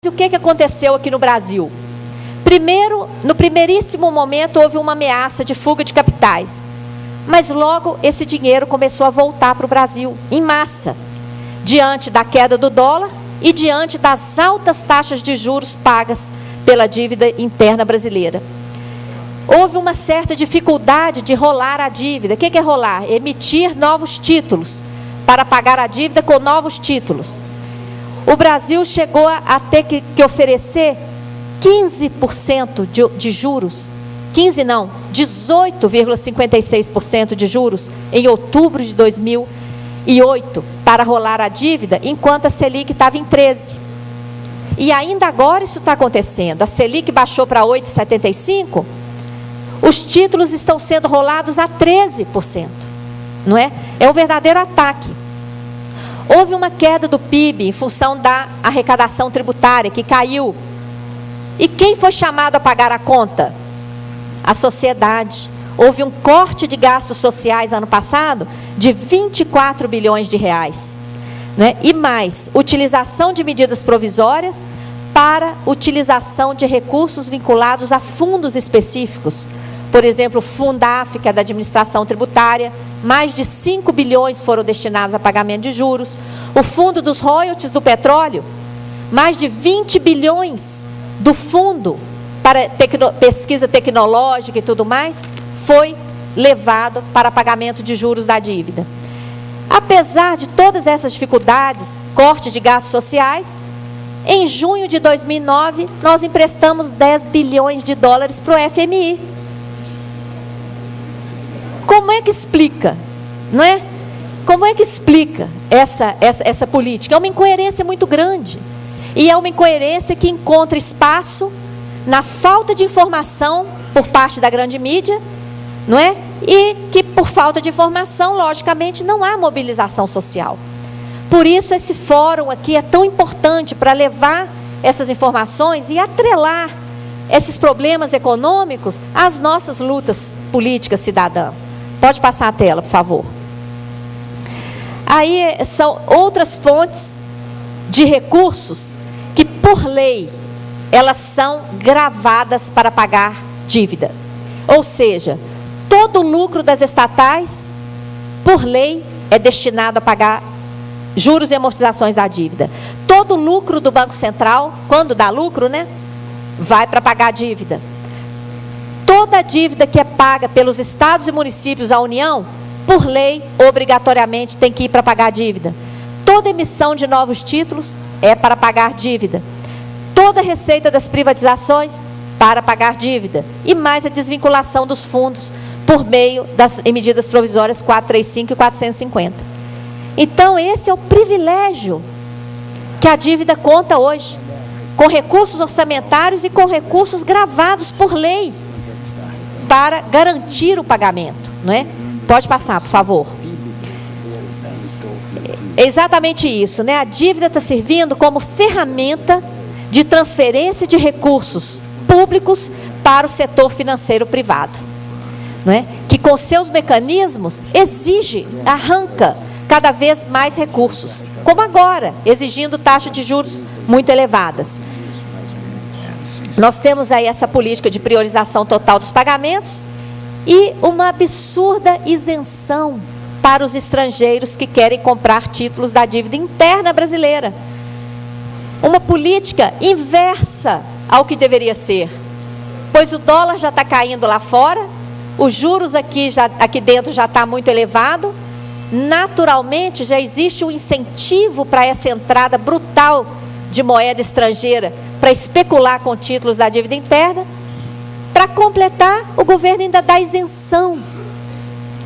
o que aconteceu aqui no Brasil? Primeiro, no primeiríssimo momento, houve uma ameaça de fuga de capitais. Mas logo esse dinheiro começou a voltar para o Brasil, em massa, diante da queda do dólar e diante das altas taxas de juros pagas pela dívida interna brasileira. Houve uma certa dificuldade de rolar a dívida. O que é rolar? Emitir novos títulos para pagar a dívida com novos títulos. O Brasil chegou a ter que oferecer 15% de juros, 15 não, 18,56% de juros em outubro de 2008 para rolar a dívida, enquanto a Selic estava em 13%. E ainda agora isso está acontecendo. A Selic baixou para 8,75%, os títulos estão sendo rolados a 13%, não é? É um verdadeiro ataque. Houve uma queda do PIB em função da arrecadação tributária, que caiu. E quem foi chamado a pagar a conta? A sociedade. Houve um corte de gastos sociais ano passado de 24 bilhões de reais. Né? E mais, utilização de medidas provisórias para utilização de recursos vinculados a fundos específicos. Por exemplo, o Fundaf, que é da administração tributária, mais de 5 bilhões foram destinados a pagamento de juros. O fundo dos royalties do petróleo, mais de 20 bilhões do fundo para pesquisa tecnológica e tudo mais, foi levado para pagamento de juros da dívida. Apesar de todas essas dificuldades, corte de gastos sociais, em junho de 2009, nós emprestamos 10 bilhões de dólares para o FMI. Como é que explica, não é? Como é que explica essa política? É uma incoerência muito grande. E é uma incoerência que encontra espaço na falta de informação por parte da grande mídia, não é? E que por falta de informação, logicamente, não há mobilização social. Por isso esse fórum aqui é tão importante para levar essas informações e atrelar esses problemas econômicos às nossas lutas políticas cidadãs. Pode passar a tela, por favor. Aí são outras fontes de recursos que, por lei, elas são gravadas para pagar dívida. Ou seja, todo o lucro das estatais, por lei, é destinado a pagar juros e amortizações da dívida. Todo o lucro do Banco Central, quando dá lucro, né, vai para pagar a dívida. Toda a dívida que é paga pelos estados e municípios à União, por lei, obrigatoriamente tem que ir para pagar a dívida. Toda emissão de novos títulos é para pagar dívida. Toda a receita das privatizações para pagar dívida. E mais a desvinculação dos fundos por meio das medidas provisórias 435 e 450. Então, esse é o privilégio que a dívida conta hoje, com recursos orçamentários e com recursos gravados por lei, para garantir o pagamento, não é? Pode passar, por favor. É exatamente isso, né? A dívida está servindo como ferramenta de transferência de recursos públicos para o setor financeiro privado, não é? Que com seus mecanismos exige, arranca cada vez mais recursos, como agora, exigindo taxas de juros muito elevadas. Nós temos aí essa política de priorização total dos pagamentos e uma absurda isenção para os estrangeiros que querem comprar títulos da dívida interna brasileira. Uma política inversa ao que deveria ser, pois o dólar já está caindo lá fora, os juros aqui dentro já está muito elevado, naturalmente já existe um incentivo para essa entrada brutal de moeda estrangeira para especular com títulos da dívida interna. Para completar, o governo ainda dá isenção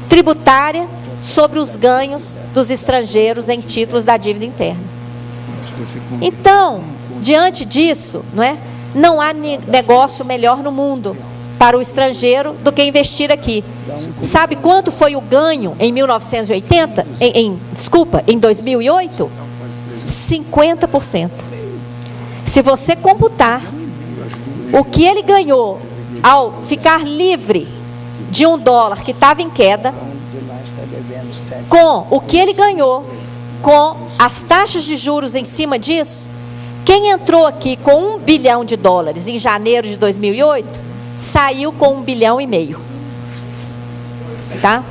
tributária sobre os ganhos dos estrangeiros em títulos da dívida interna. Então, diante disso, não há negócio melhor no mundo para o estrangeiro do que investir aqui. Sabe quanto foi o ganho em 1980? Em 2008? 50%. Se você computar o que ele ganhou ao ficar livre de um dólar que estava em queda, com o que ele ganhou com as taxas de juros em cima disso, Quem entrou aqui com $1 bilhão em janeiro de 2008, saiu com $1,5 bilhão. Tá?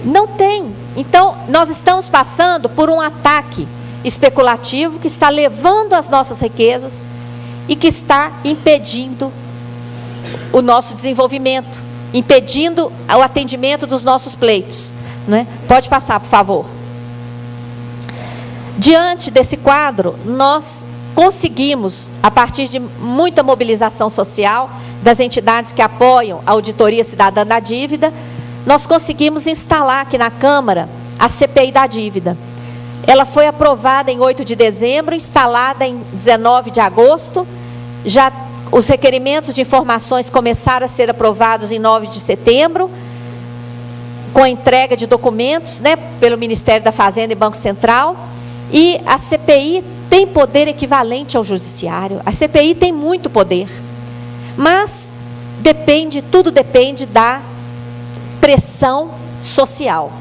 Não tem. Então, nós estamos passando por um ataque especulativo que está levando as nossas riquezas e que está impedindo o nosso desenvolvimento, impedindo o atendimento dos nossos pleitos. Né? Pode passar, por favor. Diante desse quadro, nós conseguimos, a partir de muita mobilização social, das entidades que apoiam a Auditoria Cidadã da Dívida, nós conseguimos instalar aqui na Câmara a CPI da dívida. Ela foi aprovada em 8 de dezembro, instalada em 19 de agosto, já os requerimentos de informações começaram a ser aprovados em 9 de setembro, com a entrega de documentos, né, pelo Ministério da Fazenda e Banco Central, e a CPI tem poder equivalente ao Judiciário. A CPI tem muito poder, mas tudo depende da pressão social,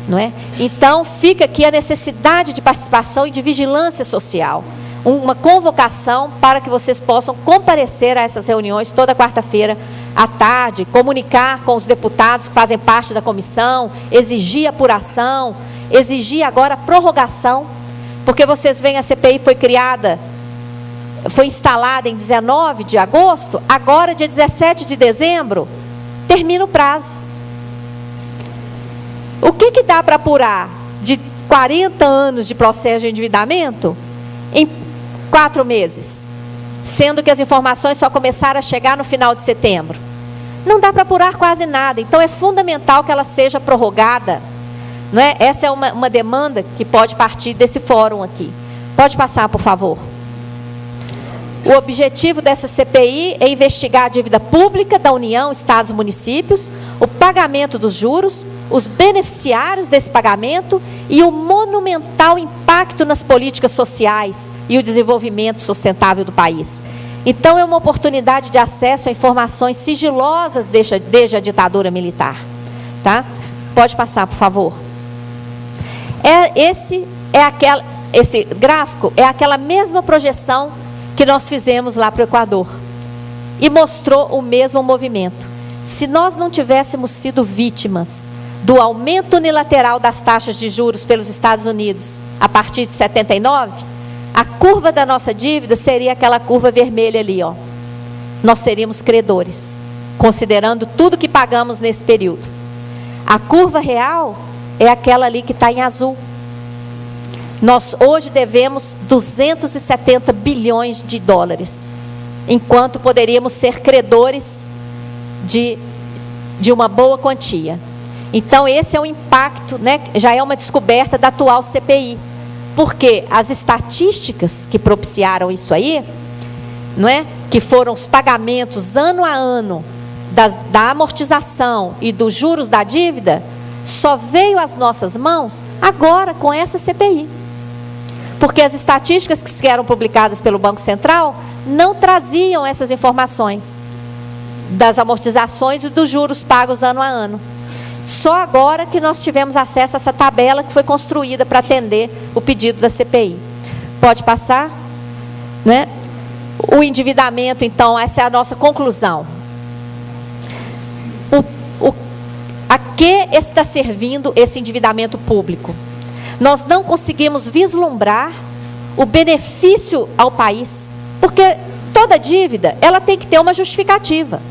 não é? Então, fica aqui a necessidade de participação e de vigilância social, uma convocação para que vocês possam comparecer a essas reuniões toda quarta-feira à tarde, comunicar com os deputados que fazem parte da comissão, exigir apuração, exigir agora prorrogação, porque vocês veem, a CPI foi instalada em 19 de agosto, agora dia 17 de dezembro, termina o prazo. O que dá para apurar de 40 anos de processo de endividamento em 4 meses? Sendo que as informações só começaram a chegar no final de setembro. Não dá para apurar quase nada, então é fundamental que ela seja prorrogada. Não é? Essa é uma demanda que pode partir desse fórum aqui. Pode passar, por favor. O objetivo dessa CPI é investigar a dívida pública da União, Estados e municípios, o pagamento dos juros, os beneficiários desse pagamento e o monumental impacto nas políticas sociais e o desenvolvimento sustentável do país. Então, é uma oportunidade de acesso a informações sigilosas desde a ditadura militar. Tá? Pode passar, por favor. Esse gráfico é aquela mesma projeção que nós fizemos lá para o Equador e mostrou o mesmo movimento. Se nós não tivéssemos sido vítimas do aumento unilateral das taxas de juros pelos Estados Unidos a partir de 79, a curva da nossa dívida seria aquela curva vermelha ali, ó. Nós seríamos credores, considerando tudo que pagamos nesse período. A curva real é aquela ali que está em azul. Nós hoje devemos 270 bilhões de dólares, enquanto poderíamos ser credores de uma boa quantia. Então, esse é o impacto, né, já é uma descoberta da atual CPI, porque as estatísticas que propiciaram isso aí, não é, que foram os pagamentos ano a ano da amortização e dos juros da dívida, só veio às nossas mãos agora com essa CPI. Porque as estatísticas que eram publicadas pelo Banco Central não traziam essas informações das amortizações e dos juros pagos ano a ano. Só agora que nós tivemos acesso a essa tabela que foi construída para atender o pedido da CPI. Pode passar? Né? O endividamento, então, essa é a nossa conclusão. A que está servindo esse endividamento público? Nós não conseguimos vislumbrar o benefício ao país, porque toda dívida, ela tem que ter uma justificativa.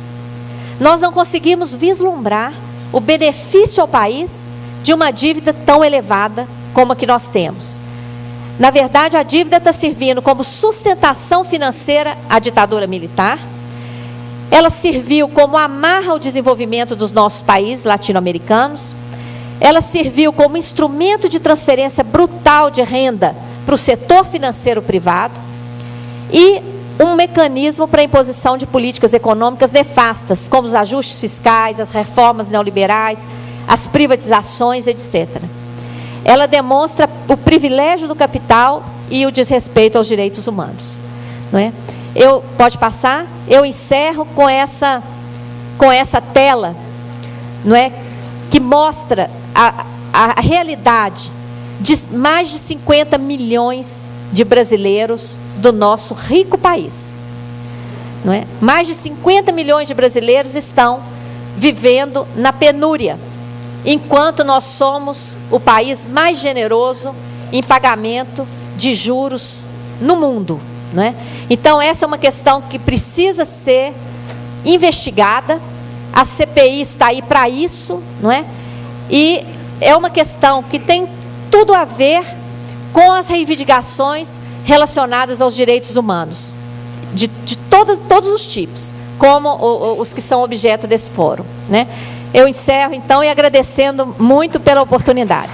Nós não conseguimos vislumbrar o benefício ao país de uma dívida tão elevada como a que nós temos. Na verdade, a dívida está servindo como sustentação financeira à ditadura militar. Ela serviu como amarra ao desenvolvimento dos nossos países latino-americanos. Ela serviu como instrumento de transferência brutal de renda para o setor financeiro privado e um mecanismo para a imposição de políticas econômicas nefastas, como os ajustes fiscais, as reformas neoliberais, as privatizações, etc. Ela demonstra o privilégio do capital e o desrespeito aos direitos humanos. Não é? Pode passar? Eu encerro com essa tela, não é? Que mostra a realidade de mais de 50 milhões de brasileiros do nosso rico país. Não é? Mais de 50 milhões de brasileiros estão vivendo na penúria, enquanto nós somos o país mais generoso em pagamento de juros no mundo. Não é? Então, essa é uma questão que precisa ser investigada. A CPI está aí para isso, não é? E é uma questão que tem tudo a ver com as reivindicações relacionadas aos direitos humanos, de todos os tipos, como os que são objeto desse fórum, né? Eu encerro, então, e agradecendo muito pela oportunidade.